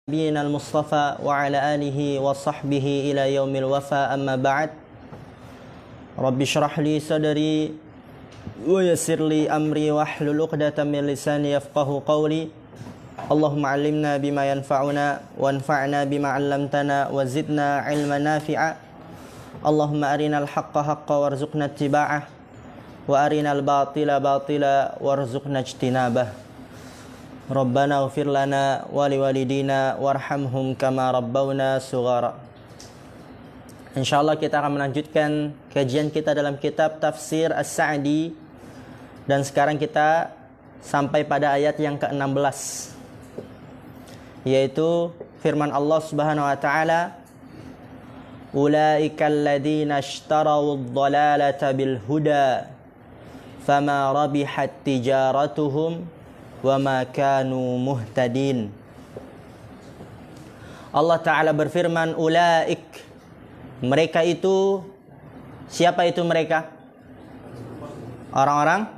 نبينا المصطفى وعلى آله وصحبه إلى يوم الوفاء أما بعد رب اشرح لي صدري ويسر لي أمري واحلل عقدة من لساني يفقه قولي اللهم علمنا بما ينفعنا وانفعنا بما علمتنا وزدنا علما نافعا اللهم أرنا الحق حقا وارزقنا اتباعه وأرنا الباطل باطلا وارزقنا اجتنابه Rabbana ighfir lana wa liwalidina warhamhum kama rabbawna sughara. Insyaallah kita akan melanjutkan kajian kita dalam kitab Tafsir As-Sa'di dan sekarang kita sampai pada ayat yang ke-16 yaitu firman Allah Subhanahu wa taala Ulaikal ladzina ishtarawud dhalalata bil huda fama rabihat tijaratuhum wa ma kanu muhtadin. Allah Ta'ala berfirman, ulaik, mereka itu, siapa itu mereka? Orang-orang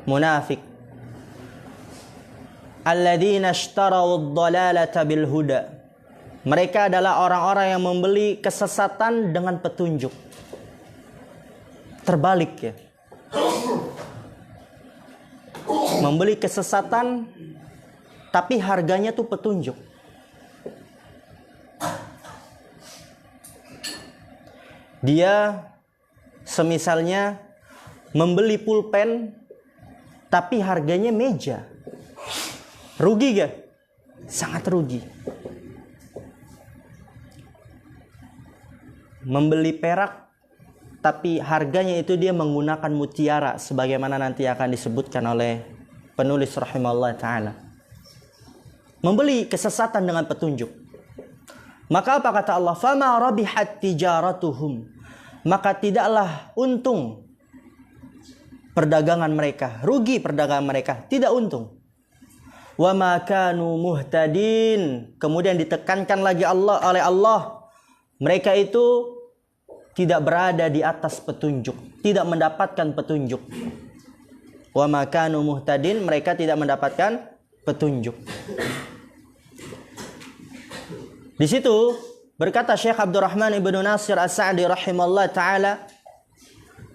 munafik. Alladzina ishtarawud dhalalata bil huda. Mereka adalah orang-orang yang membeli kesesatan dengan petunjuk. Terbalik ya. Membeli kesesatan tapi harganya tuh petunjuk. Dia semisalnya membeli pulpen tapi harganya meja. Rugi gak? Sangat rugi. Membeli perak tapi harganya itu dia menggunakan mutiara sebagaimana nanti akan disebutkan oleh penulis rahimahullah ta'ala. Membeli kesesatan dengan petunjuk. Maka apa kata Allah? Fama rabihat tijaratuhum. Maka tidaklah untung perdagangan mereka. Rugi perdagangan mereka. Tidak untung. Wa ma kanu muhtadin. Kemudian ditekankan lagi oleh Allah. Mereka itu tidak berada di atas petunjuk, tidak mendapatkan petunjuk. Wa ma kanu muhtadin, mereka tidak mendapatkan petunjuk. Di situ berkata Syekh Abdurrahman ibnu Nasir As-Sa'di rahimallahu taala,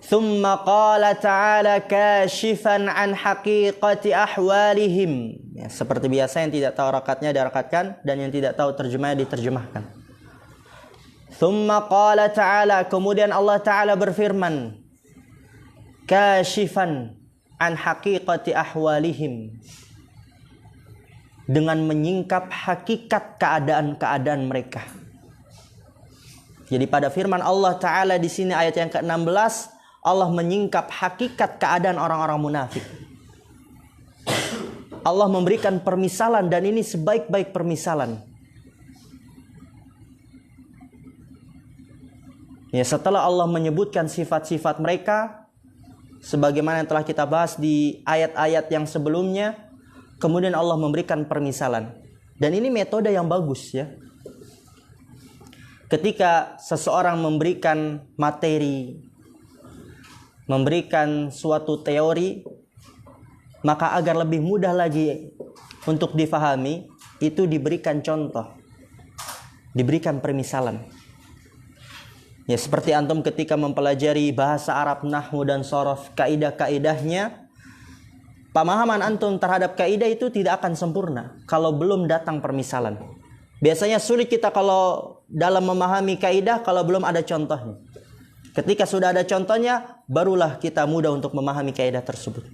"Tsumma qala ta'ala kashifan an haqiqati ahwalihim." Ya, seperti biasa yang tidak tahu rakatnya dirakatkan dan yang tidak tahu terjemahnya diterjemahkan. Thumma qala ta'ala, kemudian Allah Ta'ala berfirman, kashifan an haqiqati ahwalihim, dengan menyingkap hakikat keadaan-keadaan mereka. Jadi pada firman Allah Ta'ala di sini ayat yang ke-16, Allah menyingkap hakikat keadaan orang-orang munafik. Allah memberikan permisalan dan ini sebaik-baik permisalan. Ya, setelah Allah menyebutkan sifat-sifat mereka sebagaimana yang telah kita bahas di ayat-ayat yang sebelumnya, kemudian Allah memberikan permisalan. Dan ini metode yang bagus ya. Ketika seseorang memberikan materi, memberikan suatu teori, maka agar lebih mudah lagi untuk difahami, itu diberikan contoh, diberikan permisalan. Ya, seperti antum ketika mempelajari bahasa Arab, nahwu dan shorof, kaidah-kaidahnya, pemahaman antum terhadap kaidah itu tidak akan sempurna kalau belum datang permisalan. Biasanya sulit kita kalau dalam memahami kaidah kalau belum ada contohnya. Ketika sudah ada contohnya, barulah kita mudah untuk memahami kaidah tersebut.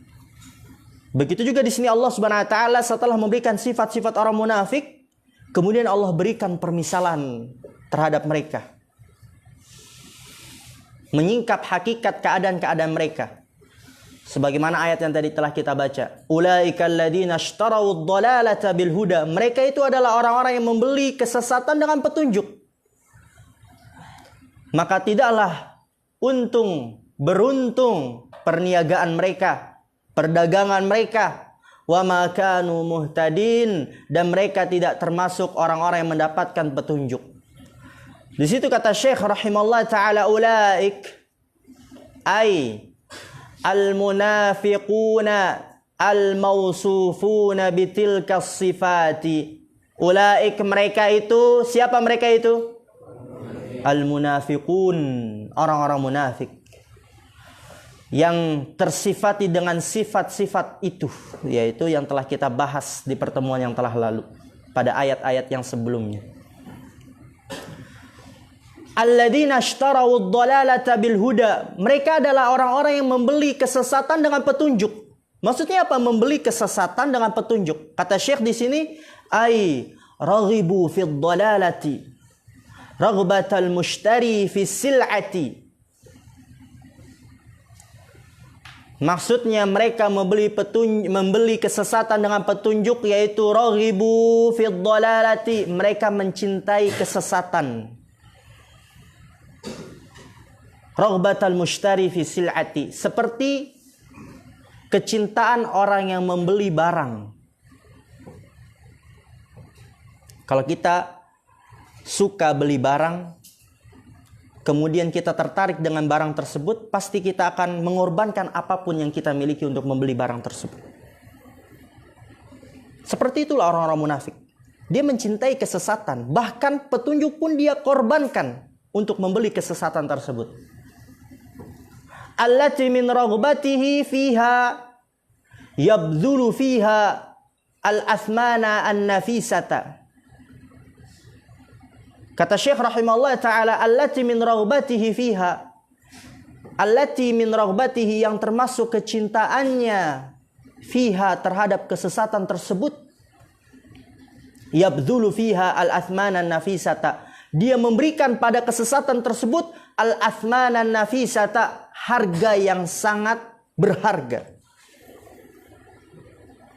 Begitu juga di sini Allah Subhanahu wa taala setelah memberikan sifat-sifat orang munafik, kemudian Allah berikan permisalan terhadap mereka. Menyingkap hakikat keadaan-keadaan mereka. Sebagaimana ayat yang tadi telah kita baca. Ulaikal ladzina ishtarawud dhalalata bil huda. Mereka itu adalah orang-orang yang membeli kesesatan dengan petunjuk. Maka tidaklah beruntung perniagaan mereka, perdagangan mereka. Wa ma kanu muhtadin, dan mereka tidak termasuk orang-orang yang mendapatkan petunjuk. Di situ kata Syekh rahimahullah ta'ala, ulaik ay al-munafiquna al-mawsufuna bitilka sifati Ulaik mereka itu, siapa mereka itu? Al-munafiqun, orang-orang munafik. Yang tersifati dengan sifat-sifat itu, yaitu yang telah kita bahas di pertemuan yang telah lalu pada ayat-ayat yang sebelumnya. Alladzina ishtarawud dhalalata bil huda. Mereka adalah orang-orang yang membeli kesesatan dengan petunjuk. Maksudnya apa? Membeli kesesatan dengan petunjuk. Kata Syekh di sini, ai raghibu fid dhalalati raghbatal mushtari fi sil'ati. Maksudnya mereka membeli kesesatan dengan petunjuk, yaitu raghibu fid dhalalati, mereka mencintai kesesatan. Raghbatal mushtari fi sil'ati, seperti kecintaan orang yang membeli barang. Kalau kita suka beli barang, kemudian kita tertarik dengan barang tersebut, pasti kita akan mengorbankan apapun yang kita miliki untuk membeli barang tersebut. Seperti itulah orang-orang munafik. Dia mencintai kesesatan, bahkan petunjuk pun dia korbankan untuk membeli kesesatan tersebut. Allati min raghbatihi fiha yabdhulu fiha al-athmana an-nafisata. Kata Syekh rahimahullah ta'ala, allati min raghbatihi fiha, allati min raghbatihi, yang termasuk kecintaannya fiha, terhadap kesesatan tersebut, yabdhulu fiha al-athmana an-nafisata, dia memberikan pada kesesatan tersebut al-athmana an-nafisata, harga yang sangat berharga,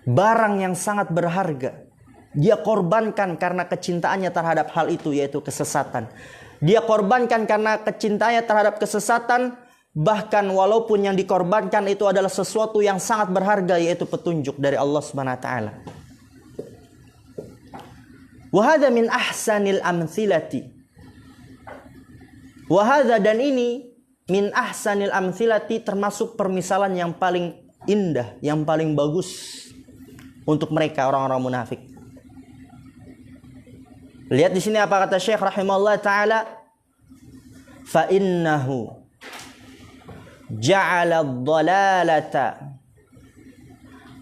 barang yang sangat berharga. Dia korbankan karena kecintaannya terhadap hal itu, yaitu kesesatan. Dia korbankan karena kecintaannya terhadap kesesatan, bahkan walaupun yang dikorbankan itu adalah sesuatu yang sangat berharga, yaitu petunjuk dari Allah Subhanahu wa taala. Wa hadza min ahsanil amthilati. Wa hadza, dan ini, min ahsanil amthilati, termasuk permisalan yang paling indah, yang paling bagus untuk mereka orang-orang munafik. Lihat di sini apa kata Syekh rahimahullah taala, fa innahu ja'ala ad-dhalalata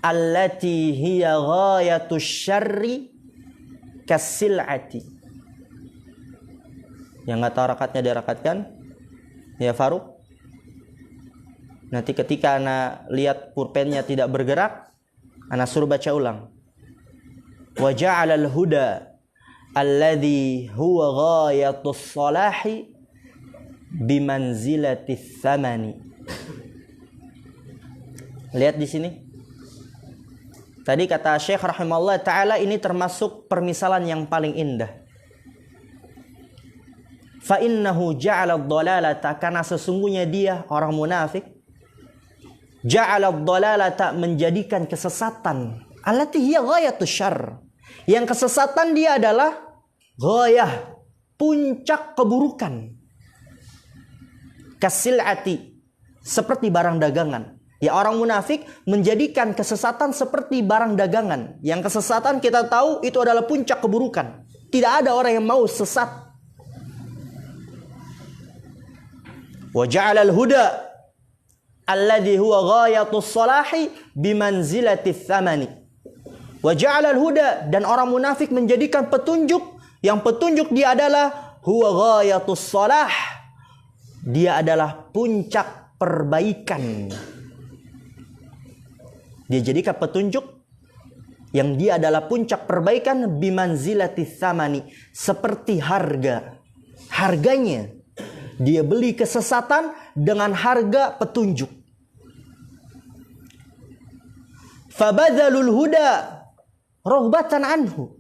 allati hiya ghayatu syarri kasil'ati. Yang enggak tahu rakatnya dirakatkan ya Faruk. Nanti ketika ana lihat pulpennya tidak bergerak, ana suruh baca ulang. Wa ja'ala al-huda alladhi huwa ghayatus salahi bimanzilatis thamani. Lihat di sini. Tadi kata Syekh rahimahullah taala, ini termasuk permisalan yang paling indah. Fa innahu ja'ala ad-dhalalata, karena sesungguhnya dia orang munafik, ja'ala ad-dhalalata, menjadikan kesesatan, allati hiya ghayatus syarr, yang kesesatan dia adalah ghayah, puncak keburukan, kasil'ati, seperti barang dagangan. Ya, orang munafik menjadikan kesesatan seperti barang dagangan. Yang kesesatan kita tahu itu adalah puncak keburukan. Tidak ada orang yang mau sesat. Wa ja'ala al-huda alladhi huwa ghayatus salahi bimanzilatis thamani. Wa ja'ala al-huda, dan orang munafik menjadikan petunjuk, yang petunjuk dia adalah huwa ghayatus salah, dia adalah puncak perbaikan. Dia jadikan petunjuk yang dia adalah puncak perbaikan, bimanzilatis thamani, seperti harga. Harganya dia beli kesesatan dengan harga petunjuk. Fabadzalul huda raghbatan anhu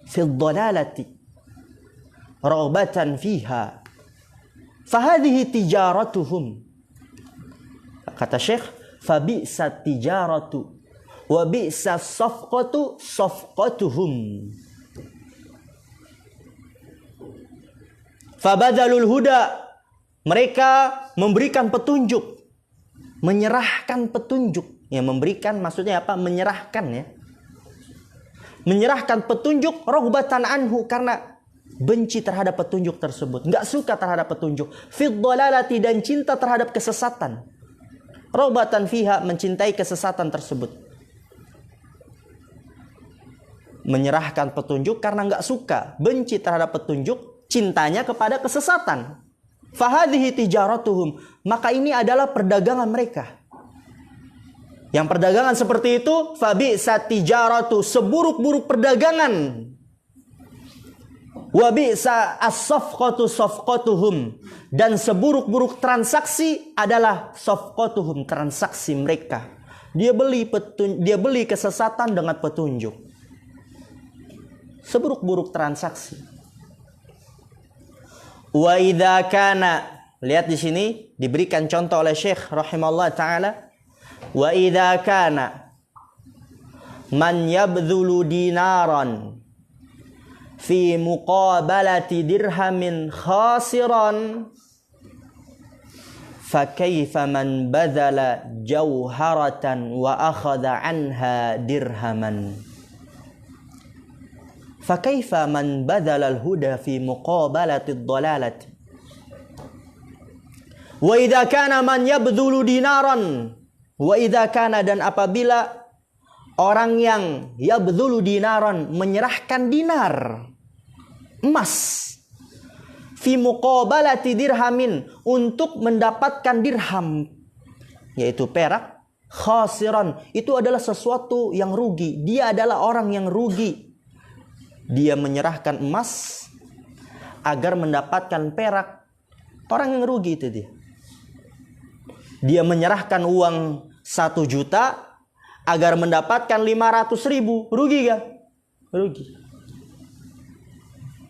fil dhalalati raghbatan fiha fahadhihi tijaratuhum. Kata Syekh, fabi'sat tijaratu wa bi'sas safqatu safqatuhum. Fabadzalul huda, mereka memberikan petunjuk, menyerahkan petunjuk. Ya, memberikan maksudnya apa? Menyerahkan, ya. Menyerahkan petunjuk raghbatan anhu, karena benci terhadap petunjuk tersebut, enggak suka terhadap petunjuk. Fid dhalalati, dan cinta terhadap kesesatan. Raghbatan fiha, mencintai kesesatan tersebut. Menyerahkan petunjuk karena enggak suka, benci terhadap petunjuk, cintanya kepada kesesatan. Fahadhihi tijaratuhum, maka ini adalah perdagangan mereka. Yang perdagangan seperti itu, fabi'sat tijaratu, seburuk-buruk perdagangan. Wa bi'sa as-safqatu safqatuhum, dan seburuk-buruk transaksi adalah safqatuhum, transaksi mereka. Dia beli kesesatan dengan petunjuk. Seburuk-buruk transaksi. Wa idza kana, lihat di sini diberikan contoh oleh Syekh rahimahullah taala. Wa idza kana man yabdhulu dinaran fi muqabalati dirhamin khasiran, fa kaifa man badala jawharatan wa akhadha anha dirhaman. Fakaifa man badala al-huda fi muqabalati ad-dalalati. Wa idza kana man yabdhulu dinaran, wa idza kana, dan apabila orang yang yabdhulu dinaran, menyerahkan dinar, emas, fi muqabalati dirhamin, untuk mendapatkan dirham, yaitu perak, khasiran, itu adalah sesuatu yang rugi. Dia adalah orang yang rugi. Dia menyerahkan emas agar mendapatkan perak. Orang yang rugi itu dia. Dia menyerahkan uang 1 juta agar mendapatkan 500.000. Rugi gak? Rugi.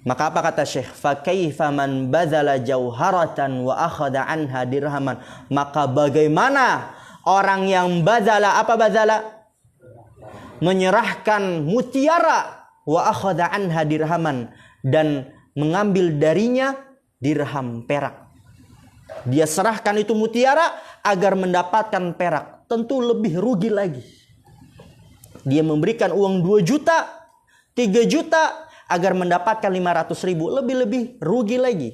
Maka apa kata Syekh? Fakaifa man badzala jauharatan wa akhadha anha dirhaman. Maka bagaimana orang yang badzala, apa badzala? Menyerahkan mutiara, wa akhadha anha dirhaman, dan mengambil darinya dirham, perak. Dia serahkan itu mutiara agar mendapatkan perak. Tentu lebih rugi lagi. Dia memberikan uang 2 juta, 3 juta agar mendapatkan 500.000. Lebih-lebih rugi lagi.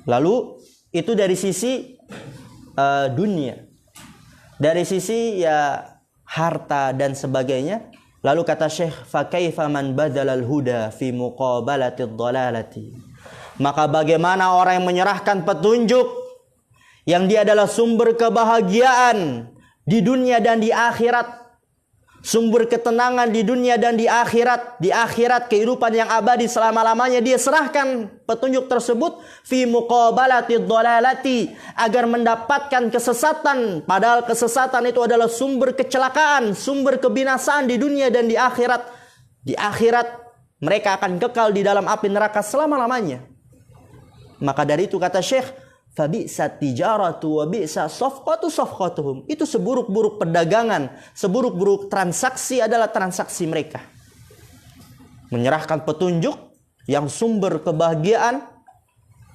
Lalu itu dari sisi dunia. Dari sisi ya harta dan sebagainya. Lalu kata Syekh, fakaifa man badalal huda fi muqabalati dhalalati. Maka bagaimana orang yang menyerahkan petunjuk, yang dia adalah sumber kebahagiaan di dunia dan di akhirat, sumber ketenangan di dunia dan di akhirat kehidupan yang abadi selama-lamanya, dia serahkan petunjuk tersebut fi muqabalati dhalalati, agar mendapatkan kesesatan, padahal kesesatan itu adalah sumber kecelakaan, sumber kebinasaan di dunia dan di akhirat. Di akhirat mereka akan kekal di dalam api neraka selama-lamanya. Maka dari itu kata Syekh, fabi'sat tijaratu wa bi'sa safqatu safqatuhum. Itu seburuk-buruk perdagangan, seburuk-buruk transaksi adalah transaksi mereka. Menyerahkan petunjuk yang sumber kebahagiaan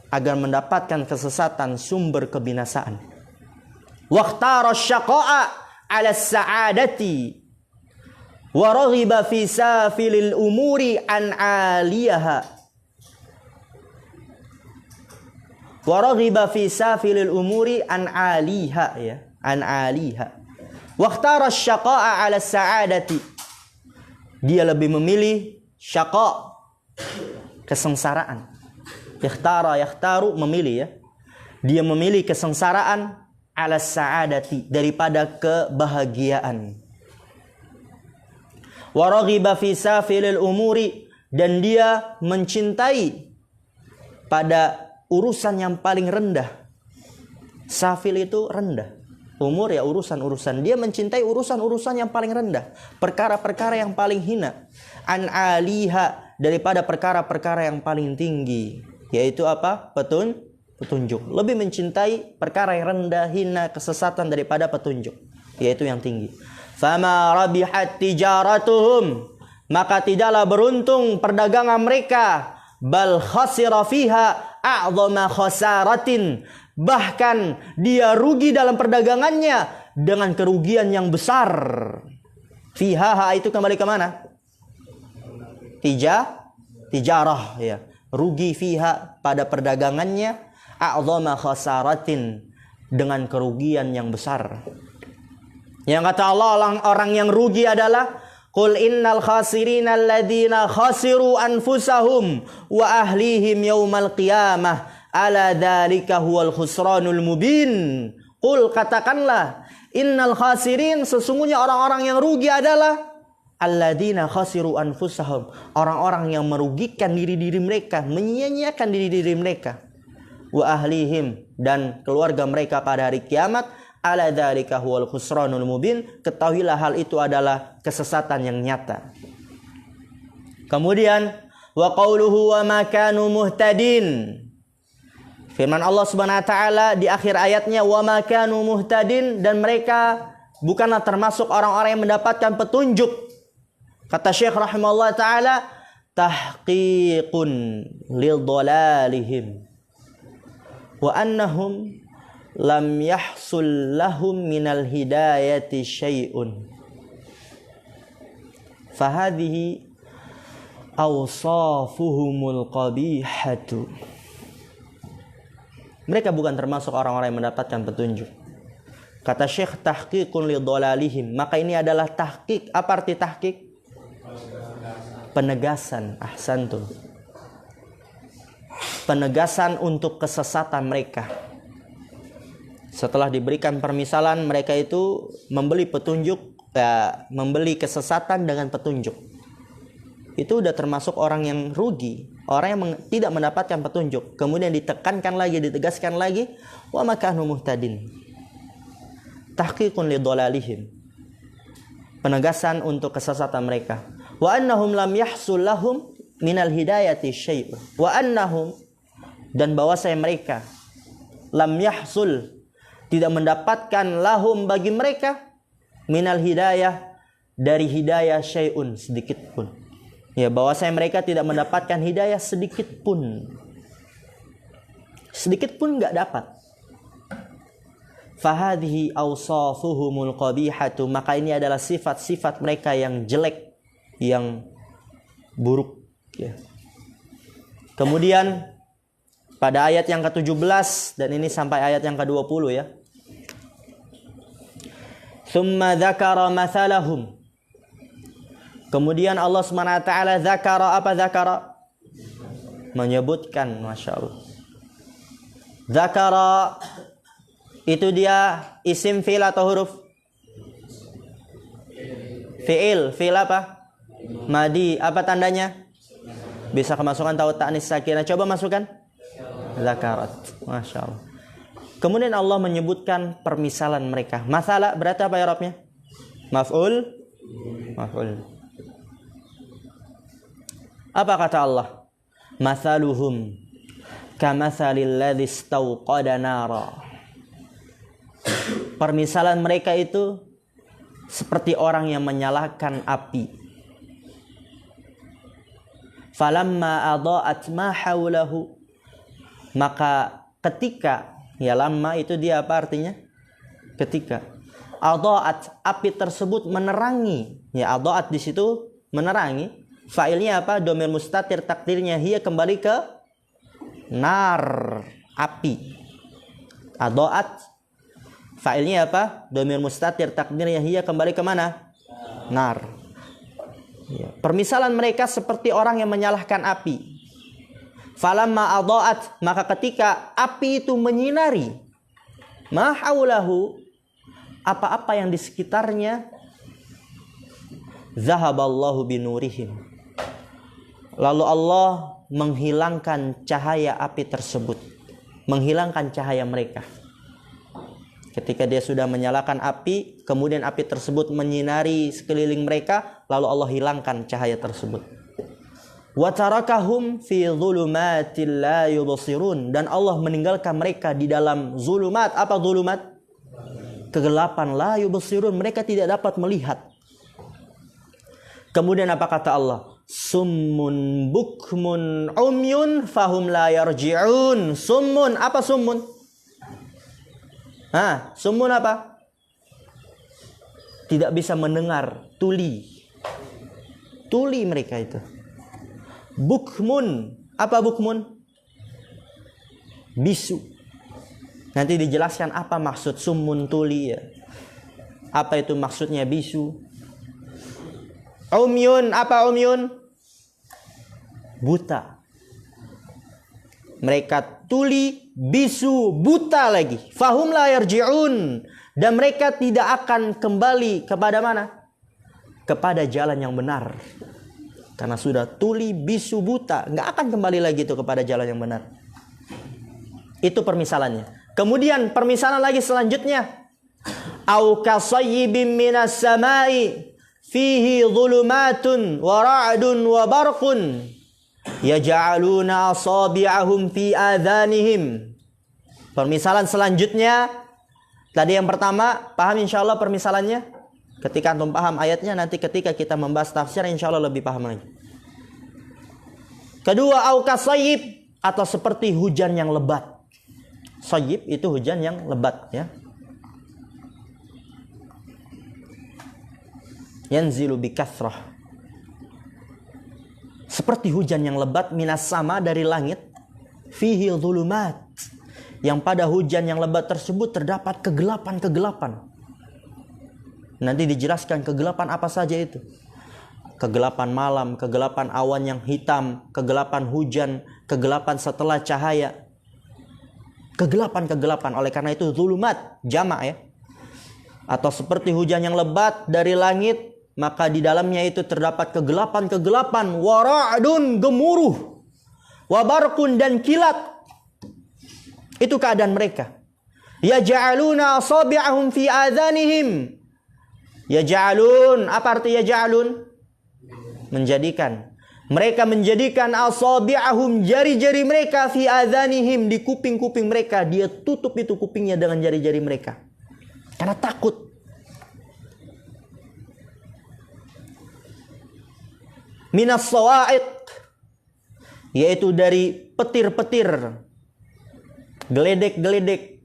agar mendapatkan kesesatan, sumber kebinasaan. Waqtara syaqa'a 'ala as-sa'adati wa raghiba fi safilil umuri an 'aliyaha. Waraghiba fi safilil umuri an aliha, ya, an aliha. Wakhtara syaqa'a 'ala sa'adati. Dia lebih memilih syaqa, kesengsaraan. Yakhtaru, memilih, ya. Dia memilih kesengsaraan 'ala sa'adati, daripada kebahagiaan. Waraghiba fi safilil umuri, dan dia mencintai pada urusan yang paling rendah. Safil itu rendah. Umur ya urusan-urusan. Dia mencintai urusan-urusan yang paling rendah. Perkara-perkara yang paling hina. An aliha, daripada perkara-perkara yang paling tinggi. Yaitu apa? Petunjuk. Lebih mencintai perkara yang rendah, hina, kesesatan daripada petunjuk. Yaitu yang tinggi. Fama rabihat tijaratuhum. Maka tidaklah beruntung perdagangan mereka. Bal khasira fiha a'zama khasaratin. Bahkan dia rugi dalam perdagangannya dengan kerugian yang besar. Fiha, ha itu kembali ke mana? Tijarah, ya. Rugi fiha pada perdagangannya, a'zama khasaratin, dengan kerugian yang besar. Yang kata Allah, orang yang rugi adalah qul innal khasirina alladzina khasiru anfusahum wa ahlihim yaumal qiyamah ala dzalika huwal khusranul mubin. Qul, katakanlah, innal khasirin, sesungguhnya orang-orang yang rugi adalah alladzina khasiru anfusahum, orang-orang yang merugikan diri-diri mereka, menyia-nyiakan diri-diri mereka, wa ahlihim, dan keluarga mereka pada hari kiamat, ala dzalika huwal khusranul mubin, ketahuilah hal itu adalah kesesatan yang nyata. Kemudian wa qauluhu wa ma kanu muhtadin, firman Allah Subhanahu wa taala di akhir ayatnya, wa ma kanu muhtadin, dan mereka bukanlah termasuk orang-orang yang mendapatkan petunjuk. Kata Syekh rahimahullah taala, tahqiqun lil dhalalihim wa annahum lam yahsul lahum minal hidayati syai'un fahadhihi awsafuhumul qabihatu. Mereka bukan termasuk orang-orang yang mendapatkan petunjuk. Kata Syekh, tahqiqun lidhalalihim, maka ini adalah tahqiq. Apa arti tahqiq? Penegasan. Ahsantum. Penegasan untuk kesesatan mereka. Setelah diberikan permisalan, mereka itu membeli petunjuk, membeli kesesatan dengan petunjuk. Itu udah termasuk orang yang rugi, orang yang tidak mendapatkan petunjuk. Kemudian ditekankan lagi, ditegaskan lagi, wa makanu muhtadin. Tahqiqun lidhalalihim, penegasan untuk kesesatan mereka. Wa annahum lam yahsul lahum minal hidayati syai'un. Wa annahum, dan bahwasanya mereka, lam yahsul, tidak mendapatkan, lahum, bagi mereka, minal hidayah, dari hidayah syai'un, sedikit pun. Ya, bahwasanya mereka tidak mendapatkan hidayah sedikit pun. Sedikit pun enggak dapat. Fahadhihi awsafuhumul qabihatu, maka ini adalah sifat-sifat mereka yang jelek, yang buruk, ya. Kemudian pada ayat yang ke-17, dan ini sampai ayat yang ke-20, ya. Tsumma dzakara mathalahum. Kemudian Allah SWT zakara, apa zakara? Menyebutkan, Masya Allah. Zakara itu dia isim fi'il atau huruf? Fi'il. Fi'il apa? Madi. Apa tandanya? Bisa kemasukan tahu ta'nis sakinah. Coba masukkan. Zakarat. Masya Allah. Kemudian Allah menyebutkan permisalan mereka. Masalah berarti apa ya Robnya? Maf'ul. Maf'ul. Apa kata Allah? Mathaluhum kamathalil ladzi istawqada nara. Permisalan mereka itu seperti orang yang menyalakan api. Falamma adha'at ma haulahu, maka ketika, ya lamma itu dia apa artinya? Ketika. Adha'at, api tersebut menerangi. Ya, adha'at di situ menerangi. Fa'ilnya apa? Dhamir mustatir, takdirnya hiya, kembali ke nar, api. Adha'at, fa'ilnya apa? Dhamir mustatir, takdirnya hiya, kembali ke mana? Nar. Ya. Permisalan mereka seperti orang yang menyalahkan api. Falamma adha'at, maka ketika api itu menyinari, ma haulahu, apa-apa yang di sekitarnya, zahaballahu binurihim, lalu Allah menghilangkan cahaya api tersebut, menghilangkan cahaya mereka. Ketika dia sudah menyalakan api, kemudian api tersebut menyinari sekeliling mereka, lalu Allah hilangkan cahaya tersebut. Wa tarakahum fi dhulumatil la yubsirun, dan Allah meninggalkan mereka di dalam zulumat. Apa zulumat? Kegelapan, la yubsirun, mereka tidak dapat melihat. Kemudian apa kata Allah? Summun bukmun umyun fahum la yarji'un. Summun, apa summun? Summun apa? tidak bisa mendengar, tuli. Tuli mereka itu. Bukmun, apa bukmun? Bisu. Nanti dijelaskan apa maksud summun tuli ya. Apa itu maksudnya bisu? Umyun, apa umyun? Buta. Mereka tuli, bisu, buta lagi. Fahum la yarji'un. Dan mereka tidak akan kembali kepada mana? Kepada jalan yang benar. Karena sudah tuli, bisu, buta. Nggak akan kembali lagi itu kepada jalan yang benar. Itu permisalannya. Kemudian permisalan lagi selanjutnya. Au kasayyibin minas samai fihi dhulumatun wa ra'dun wa barqun yaj'aluna asabi'ahum fi adhanihim. Permisalan selanjutnya, tadi yang pertama paham insyaallah permisalannya. Ketika antum paham ayatnya, nanti ketika kita membahas tafsir insyaallah lebih paham lagi. Kedua, au kasayyib, atau seperti hujan yang lebat. Sayyib itu hujan yang lebat ya. Yanzilu bikathrah. Seperti hujan yang lebat minas sama, dari langit. Fihi dhulumat. Yang pada hujan yang lebat tersebut terdapat kegelapan-kegelapan. Nanti dijelaskan kegelapan apa saja itu. Kegelapan malam, kegelapan awan yang hitam, kegelapan hujan, kegelapan setelah cahaya. Kegelapan-kegelapan. Oleh karena itu dhulumat, jamak ya. Atau seperti hujan yang lebat dari langit, maka di dalamnya itu terdapat kegelapan-kegelapan, wara'dun, gemuruh, wabarkun, dan kilat. Itu keadaan mereka. Yaj'aluna asabi'ahum fi adhanihim. Yaj'alun, apa arti yaj'alun? Menjadikan. Mereka menjadikan asabi'ahum, jari-jari mereka, fi adhanihim, di kuping-kuping mereka. Dia tutup itu kupingnya dengan jari-jari mereka. Karena takut. Minas sawa'iq, yaitu dari petir-petir, geledek-geledek.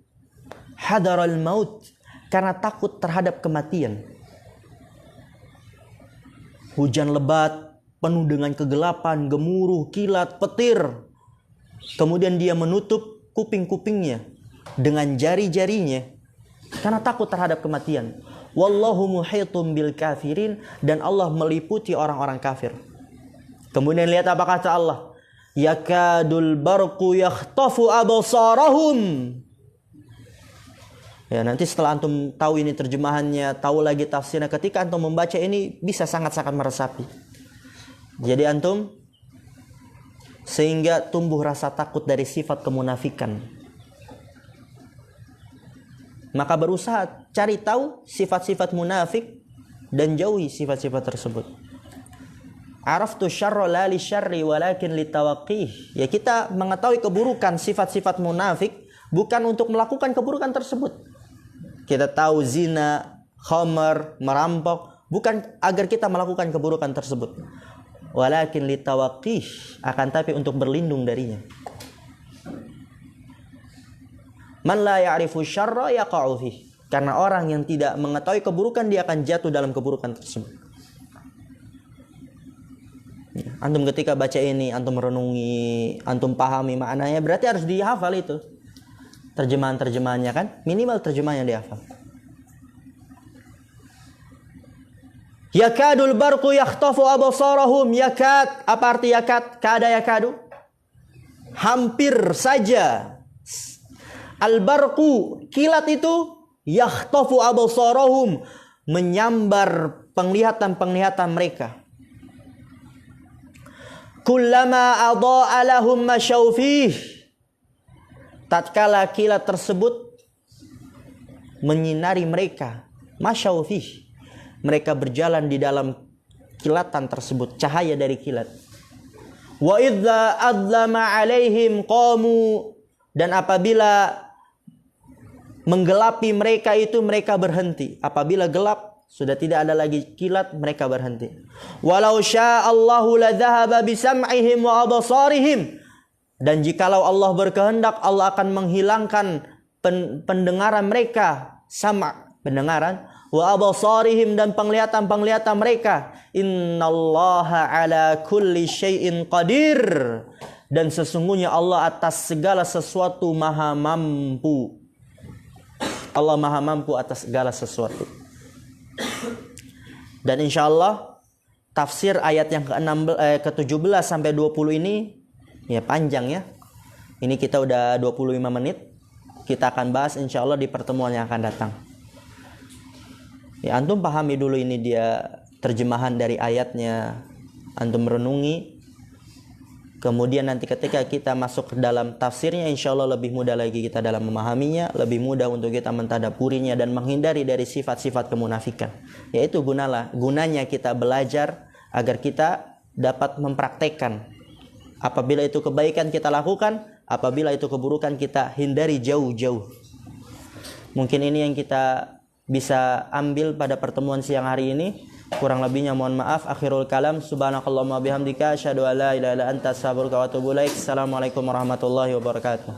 Hadaral maut, karena takut terhadap kematian. Hujan lebat penuh dengan kegelapan, gemuruh, kilat, petir. Kemudian dia menutup kuping-kupingnya dengan jari-jarinya karena takut terhadap kematian. Wallahu muhitum bil kafirin, dan Allah meliputi orang-orang kafir. Kemudian lihat apa kata Allah. Yakadul barqu yakhtafu absarahum. Ya, nanti setelah antum tahu ini terjemahannya, tahu lagi tafsirnya, ketika antum membaca ini bisa sangat-sangat meresapi. Jadi antum sehingga tumbuh rasa takut dari sifat kemunafikan. Maka berusaha cari tahu sifat-sifat munafik dan jauhi sifat-sifat tersebut. Araftu syarra la li syarri walakin litawaqih. Ya, kita mengetahui keburukan sifat-sifat munafik bukan untuk melakukan keburukan tersebut. Kita tahu zina, khamar, merampok bukan agar kita melakukan keburukan tersebut. Walakin litawaqih, akan tapi untuk berlindung darinya. Man la ya'rifu syarra yaqa'u fih. Karena orang yang tidak mengetahui keburukan, dia akan jatuh dalam keburukan tersebut. Antum ketika baca ini, antum merenungi, antum pahami maknanya, berarti harus dihafal itu. Terjemahan-terjemahannya kan, minimal terjemahan yang dihafal. Yakadul barqu yakhtafu absarahum. Yakad, apa arti yakad? Kada yakadu, hampir saja. Al-barqu, kilat itu, yakhtafu absarahum, menyambar penglihatan-penglihatan mereka. Kullama adha'a lahum masyaw fih. Tatkala kilat tersebut menyinari mereka, masyaw fih, mereka berjalan di dalam kilatan tersebut, cahaya dari kilat. Wa idza adzlama alaihim qamu, dan apabila menggelapi mereka itu, mereka berhenti. Apabila gelap, sudah tidak ada lagi kilat, mereka berhenti. Walau sya'allahu la dhahaba bisam'ihim wa absarihim. Dan jikalau Allah berkehendak, Allah akan menghilangkan pendengaran mereka, sama' pendengaran, wa absarihim, dan penglihatan-penglihatan mereka. Innallaha ala kulli syai'in qadir, dan sesungguhnya Allah atas segala sesuatu maha mampu. Allah maha mampu atas segala sesuatu. Dan insyaallah tafsir ayat yang ke-17 sampai 20 ini ya panjang ya. Ini kita udah 25 menit. Kita akan bahas insyaallah di pertemuan yang akan datang. Ya, antum pahami dulu ini dia terjemahan dari ayatnya, antum renungi. Kemudian nanti ketika kita masuk ke dalam tafsirnya, insya Allah lebih mudah lagi kita dalam memahaminya, lebih mudah untuk kita mentadaburinya dan menghindari dari sifat-sifat kemunafikan. Yaitu gunanya kita belajar agar kita dapat mempraktekkan. Apabila itu kebaikan kita lakukan, apabila itu keburukan kita hindari jauh-jauh. Mungkin ini yang kita bisa ambil pada pertemuan siang hari ini. Kurang lebihnya mohon maaf. Akhirul kalam, subhanakallahumma bihamdika asyhadu an la ilaha illa anta astaghfiruka wa atubu ilaik. Assalamualaikum warahmatullahi wabarakatuh.